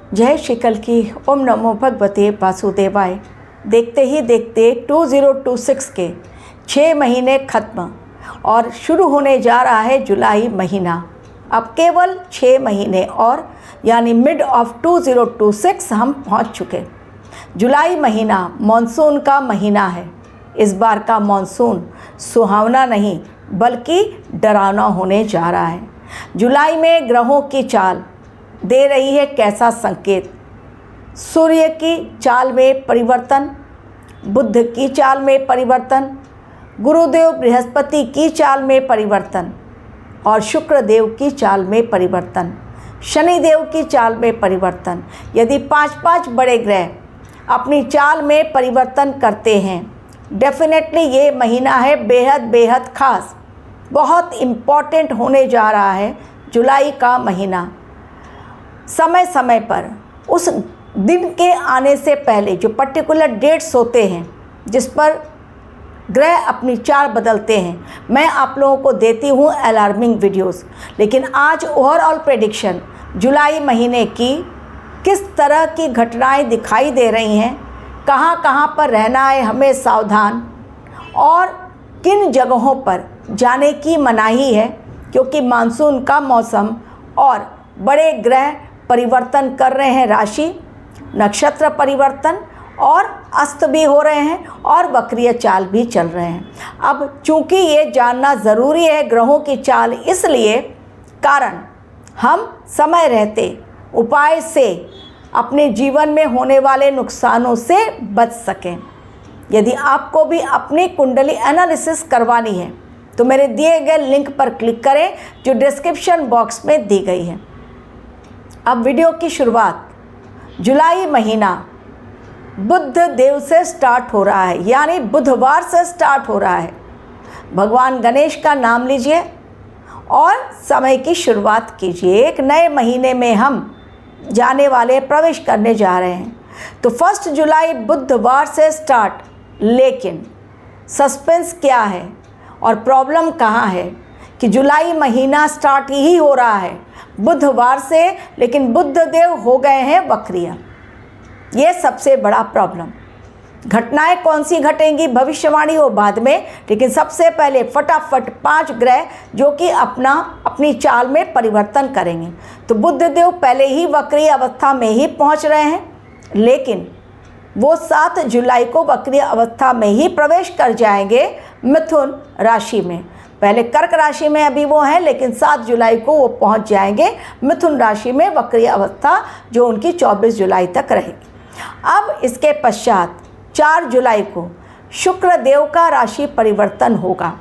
जय श्री कल की। ओम नमो भगवते वासुदेवाय। देखते ही देखते 2026 के 6 महीने खत्म और शुरू होने जा रहा है जुलाई महीना। अब केवल 6 महीने और यानी मिड ऑफ 2026 हम पहुंच चुके। जुलाई महीना मॉनसून का महीना है। इस बार का मॉनसून सुहावना नहीं बल्कि डरावना होने जा रहा है। जुलाई में ग्रहों की चाल दे रही है कैसा संकेत। सूर्य की चाल में परिवर्तन, बुध की चाल में परिवर्तन, गुरुदेव बृहस्पति की चाल में परिवर्तन और शुक्रदेव की चाल में परिवर्तन, शनिदेव की चाल में परिवर्तन। यदि 5-5 बड़े ग्रह अपनी चाल में परिवर्तन करते हैं, डेफिनेटली ये महीना है बेहद खास, बहुत इम्पॉर्टेंट होने जा रहा है। जुलाई का महीना समय समय पर उस दिन के आने से पहले जो पर्टिकुलर डेट्स होते हैं जिस पर ग्रह अपनी चाल बदलते हैं, मैं आप लोगों को देती हूँ अलार्मिंग वीडियोस। लेकिन आज ओवरऑल प्रेडिक्शन जुलाई महीने की किस तरह की घटनाएं दिखाई दे रही हैं, कहाँ कहाँ पर रहना है हमें सावधान और किन जगहों पर जाने की मनाही है, क्योंकि मानसून का मौसम और बड़े ग्रह परिवर्तन कर रहे हैं, राशि नक्षत्र परिवर्तन और अस्त भी हो रहे हैं और वक्रीय चाल भी चल रहे हैं। अब चूंकि ये जानना ज़रूरी है ग्रहों की चाल, इसलिए कारण हम समय रहते उपाय से अपने जीवन में होने वाले नुकसानों से बच सकें। यदि आपको भी अपनी कुंडली एनालिसिस करवानी है तो मेरे दिए गए लिंक पर क्लिक करें जो डिस्क्रिप्शन बॉक्स में दी गई है। अब वीडियो की शुरुआत जुलाई महीना बुध देव से स्टार्ट हो रहा है, यानी बुधवार से स्टार्ट हो रहा है। भगवान गणेश का नाम लीजिए और समय की शुरुआत कीजिए। एक नए महीने में हम जाने वाले प्रवेश करने जा रहे हैं। तो 1 जुलाई बुधवार से स्टार्ट, लेकिन सस्पेंस क्या है और प्रॉब्लम कहाँ है कि जुलाई महीना स्टार्ट ही हो रहा है बुधवार से, लेकिन बुध देव हो गए हैं वक्रीय। ये सबसे बड़ा प्रॉब्लम। घटनाएं कौन सी घटेंगी भविष्यवाणी हो बाद में, लेकिन सबसे पहले फटाफट 5 ग्रह जो कि अपनी चाल में परिवर्तन करेंगे। तो बुध देव पहले ही वक्रीय अवस्था में ही पहुंच रहे हैं, लेकिन वो 7 जुलाई को वक्रीय अवस्था में ही प्रवेश कर जाएंगे मिथुन राशि में। पहले कर्क राशि में अभी वो हैं, लेकिन 7 जुलाई को वो पहुंच जाएंगे मिथुन राशि में वक्रीय अवस्था, जो उनकी 24 जुलाई तक रहेगी। अब इसके पश्चात 4 जुलाई को शुक्रदेव का राशि परिवर्तन होगा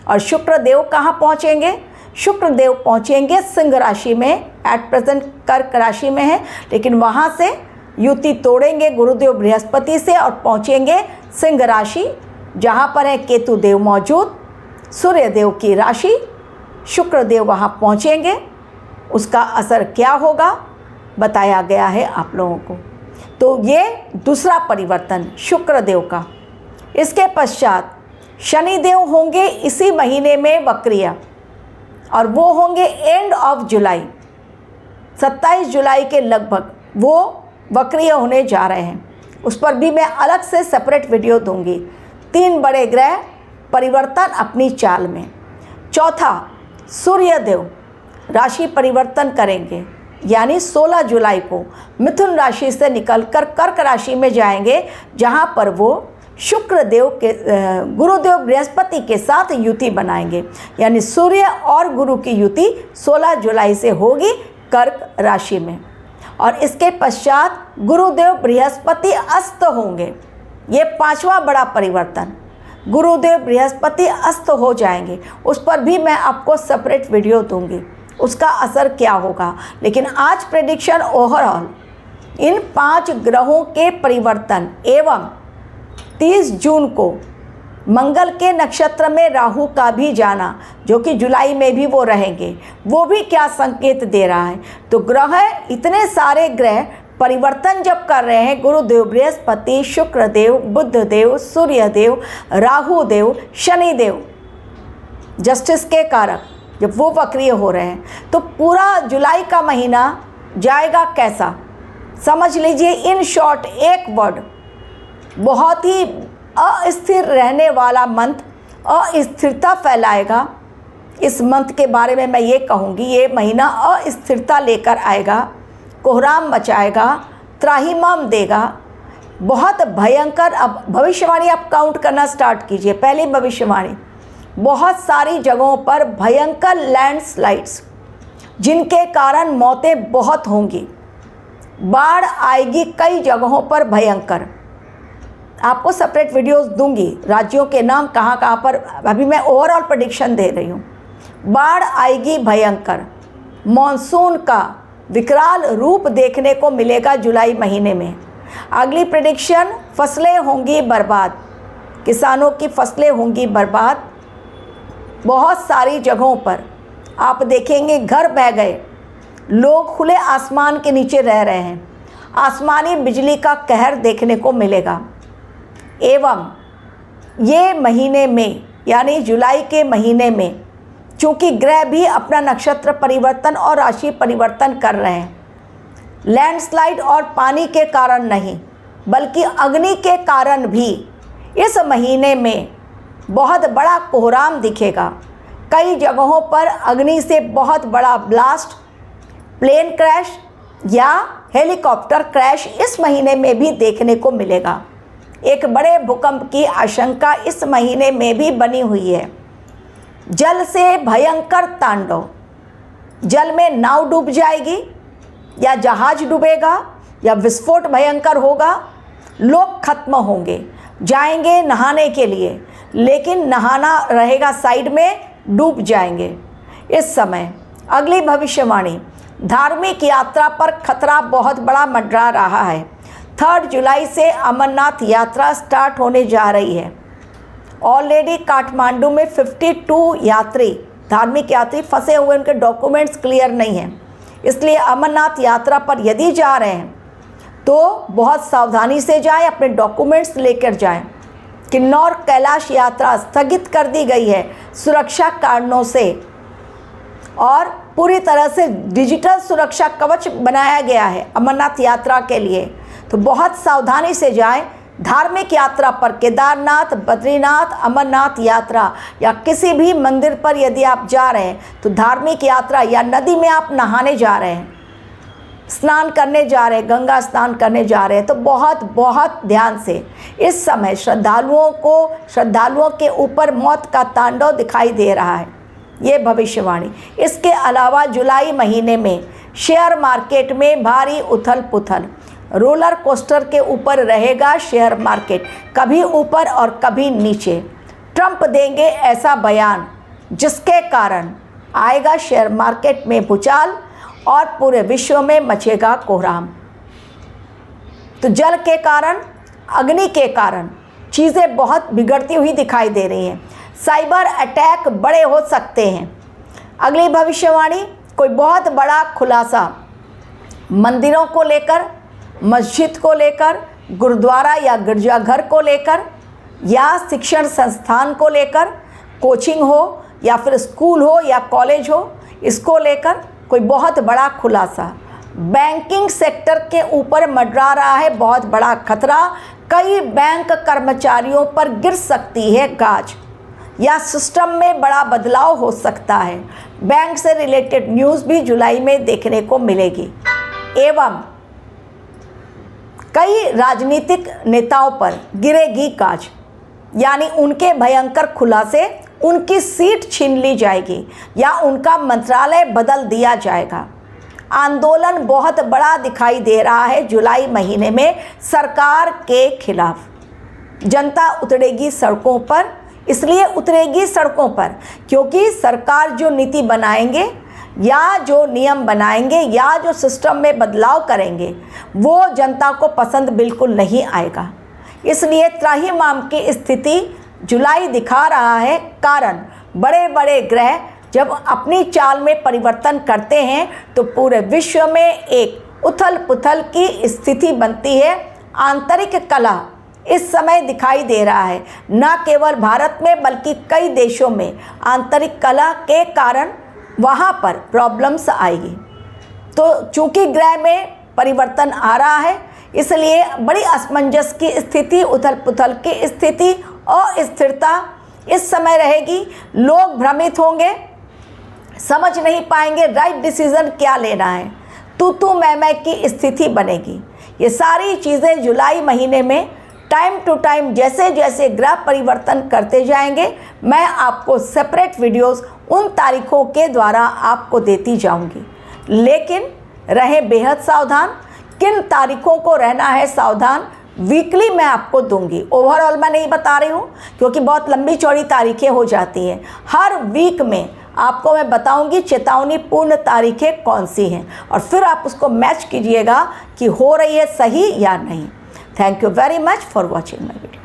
और शुक्रदेव कहाँ पहुँचेंगे? शुक्रदेव पहुँचेंगे सिंह राशि में। एट प्रेजेंट कर्क राशि में है, लेकिन वहाँ से युति तोड़ेंगे गुरुदेव बृहस्पति से और पहुँचेंगे सिंह राशि, जहाँ पर है केतु देव मौजूद। सूर्यदेव की राशि शुक्रदेव वहाँ पहुँचेंगे। उसका असर क्या होगा बताया गया है आप लोगों को। तो ये दूसरा परिवर्तन शुक्रदेव का। इसके पश्चात शनिदेव होंगे इसी महीने में वक्रीय और वो होंगे एंड ऑफ जुलाई, 27 जुलाई के लगभग वो वक्रीय होने जा रहे हैं। उस पर भी मैं अलग से सेपरेट वीडियो दूंगी। 3 बड़े ग्रह परिवर्तन अपनी चाल में। चौथा, सूर्यदेव राशि परिवर्तन करेंगे, यानी 16 जुलाई को मिथुन राशि से निकलकर कर्क राशि में जाएंगे, जहां पर वो शुक्रदेव के गुरुदेव बृहस्पति के साथ युति बनाएंगे। यानी सूर्य और गुरु की युति 16 जुलाई से होगी कर्क राशि में। और इसके पश्चात गुरुदेव बृहस्पति अस्त होंगे। ये 5वां बड़ा परिवर्तन। गुरुदेव बृहस्पति अस्त हो जाएंगे, उस पर भी मैं आपको सेपरेट वीडियो दूंगी, उसका असर क्या होगा। लेकिन आज प्रेडिक्शन ओवरऑल इन 5 ग्रहों के परिवर्तन एवं 30 जून को मंगल के नक्षत्र में राहु का भी जाना, जो कि जुलाई में भी वो रहेंगे, वो भी क्या संकेत दे रहा है। तो ग्रह, इतने सारे ग्रह परिवर्तन जब कर रहे हैं, गुरुदेव बृहस्पति, शुक्रदेव, बुधदेव, सूर्यदेव, राहुदेव, शनिदेव, जस्टिस के कारक, जब वो वक्रीय हो रहे हैं, तो पूरा जुलाई का महीना जाएगा कैसा, समझ लीजिए, इन शॉर्ट एक वर्ड, बहुत ही अस्थिर रहने वाला मंथ, अस्थिरता फैलाएगा। इस मंथ के बारे में मैं ये कहूँगी, ये महीना अस्थिरता लेकर आएगा, कोहराम मचाएगा, त्राहिमाम देगा, बहुत भयंकर। अब भविष्यवाणी आप काउंट करना स्टार्ट कीजिए। पहली भविष्यवाणी, बहुत सारी जगहों पर भयंकर लैंडस्लाइड्स, जिनके कारण मौतें बहुत होंगी, बाढ़ आएगी कई जगहों पर भयंकर। आपको सेपरेट वीडियोस दूंगी, राज्यों के नाम कहाँ कहाँ पर, अभी मैं ओवरऑल प्रेडिक्शन दे रही हूँ। बाढ़ आएगी भयंकर, मॉनसून का विकराल रूप देखने को मिलेगा जुलाई महीने में। अगली प्रेडिक्शन, फसलें होंगी बर्बाद, किसानों की फसलें होंगी बर्बाद। बहुत सारी जगहों पर आप देखेंगे घर बह गए, लोग खुले आसमान के नीचे रह रहे हैं, आसमानी बिजली का कहर देखने को मिलेगा। एवं ये महीने में यानी जुलाई के महीने में, चूँकि ग्रह भी अपना नक्षत्र परिवर्तन और राशि परिवर्तन कर रहे हैं, लैंडस्लाइड और पानी के कारण नहीं बल्कि अग्नि के कारण भी इस महीने में बहुत बड़ा कोहराम दिखेगा। कई जगहों पर अग्नि से बहुत बड़ा ब्लास्ट, प्लेन क्रैश या हेलीकॉप्टर क्रैश इस महीने में भी देखने को मिलेगा। एक बड़े भूकंप की आशंका इस महीने में भी बनी हुई है। जल से भयंकर तांडव, जल में नाव डूब जाएगी या जहाज डूबेगा या विस्फोट भयंकर होगा, लोग खत्म होंगे, जाएंगे नहाने के लिए, लेकिन नहाना रहेगा साइड में, डूब जाएंगे इस समय। अगली भविष्यवाणी, धार्मिक यात्रा पर खतरा बहुत बड़ा मंडरा रहा है। 3 जुलाई से अमरनाथ यात्रा स्टार्ट होने जा रही है। ऑलरेडी काठमांडू में 52 यात्री, धार्मिक यात्री फंसे हुए, उनके डॉक्यूमेंट्स क्लियर नहीं हैं, इसलिए अमरनाथ यात्रा पर यदि जा रहे हैं तो बहुत सावधानी से जाएं, अपने डॉक्यूमेंट्स लेकर जाएं। किन्नौर कैलाश यात्रा स्थगित कर दी गई है सुरक्षा कारणों से, और पूरी तरह से डिजिटल सुरक्षा कवच बनाया गया है अमरनाथ यात्रा के लिए, तो बहुत सावधानी से जाएं। धार्मिक यात्रा पर केदारनाथ, बद्रीनाथ, अमरनाथ यात्रा या किसी भी मंदिर पर यदि आप जा रहे हैं तो धार्मिक यात्रा या नदी में आप नहाने जा रहे हैं, स्नान करने जा रहे हैं, गंगा स्नान करने जा रहे हैं, तो बहुत बहुत ध्यान से। इस समय श्रद्धालुओं के ऊपर मौत का तांडव दिखाई दे रहा है, ये भविष्यवाणी। इसके अलावा जुलाई महीने में शेयर मार्केट में भारी उथल पुथल, रोलर कोस्टर के ऊपर रहेगा शेयर मार्केट, कभी ऊपर और कभी नीचे। ट्रंप देंगे ऐसा बयान जिसके कारण आएगा शेयर मार्केट में भूचाल और पूरे विश्व में मचेगा कोहराम। तो जल के कारण, अग्नि के कारण चीज़ें बहुत बिगड़ती हुई दिखाई दे रही हैं। साइबर अटैक बड़े हो सकते हैं। अगली भविष्यवाणी, कोई बहुत बड़ा खुलासा मंदिरों को लेकर, मस्जिद को लेकर, गुरुद्वारा या गिरजाघर को लेकर या शिक्षण संस्थान को लेकर, कोचिंग हो या फिर स्कूल हो या कॉलेज हो, इसको लेकर कोई बहुत बड़ा खुलासा। बैंकिंग सेक्टर के ऊपर मंडरा रहा है बहुत बड़ा खतरा। कई बैंक कर्मचारियों पर गिर सकती है गाज या सिस्टम में बड़ा बदलाव हो सकता है। बैंक से रिलेटेड न्यूज़ भी जुलाई में देखने को मिलेगी। एवं कई राजनीतिक नेताओं पर गिरेगी गाज, यानी उनके भयंकर खुलासे, उनकी सीट छीन ली जाएगी या उनका मंत्रालय बदल दिया जाएगा। आंदोलन बहुत बड़ा दिखाई दे रहा है जुलाई महीने में सरकार के खिलाफ। जनता उतरेगी सड़कों पर, इसलिए उतरेगी सड़कों पर क्योंकि सरकार जो नीति बनाएंगे या जो नियम बनाएंगे या जो सिस्टम में बदलाव करेंगे वो जनता को पसंद बिल्कुल नहीं आएगा। इसलिए त्राहिमाम की स्थिति जुलाई दिखा रहा है। कारण बड़े बड़े ग्रह जब अपनी चाल में परिवर्तन करते हैं तो पूरे विश्व में एक उथल पुथल की स्थिति बनती है। आंतरिक कलह इस समय दिखाई दे रहा है, न केवल भारत में बल्कि कई देशों में आंतरिक कलह के कारण वहाँ पर प्रॉब्लम्स आएगी। तो चूँकि ग्रह में परिवर्तन आ रहा है, इसलिए बड़ी असमंजस की स्थिति, उथल पुथल की स्थिति, अस्थिरता इस समय रहेगी। लोग भ्रमित होंगे, समझ नहीं पाएंगे राइट डिसीज़न क्या लेना है, तू मैं की स्थिति बनेगी। ये सारी चीज़ें जुलाई महीने में टाइम टू टाइम जैसे जैसे ग्रह परिवर्तन करते जाएंगे, मैं आपको सेपरेट वीडियोस उन तारीखों के द्वारा आपको देती जाऊंगी। लेकिन रहें बेहद सावधान। किन तारीखों को रहना है सावधान, वीकली मैं आपको दूंगी। ओवरऑल मैं नहीं बता रही हूँ क्योंकि बहुत लंबी चौड़ी तारीखें हो जाती हैं। हर वीक में आपको मैं बताऊंगी चेतावनी पूर्ण तारीखें कौन सी हैं, और फिर आप उसको मैच कीजिएगा कि हो रही है सही या नहीं। Thank you very much for watching my video.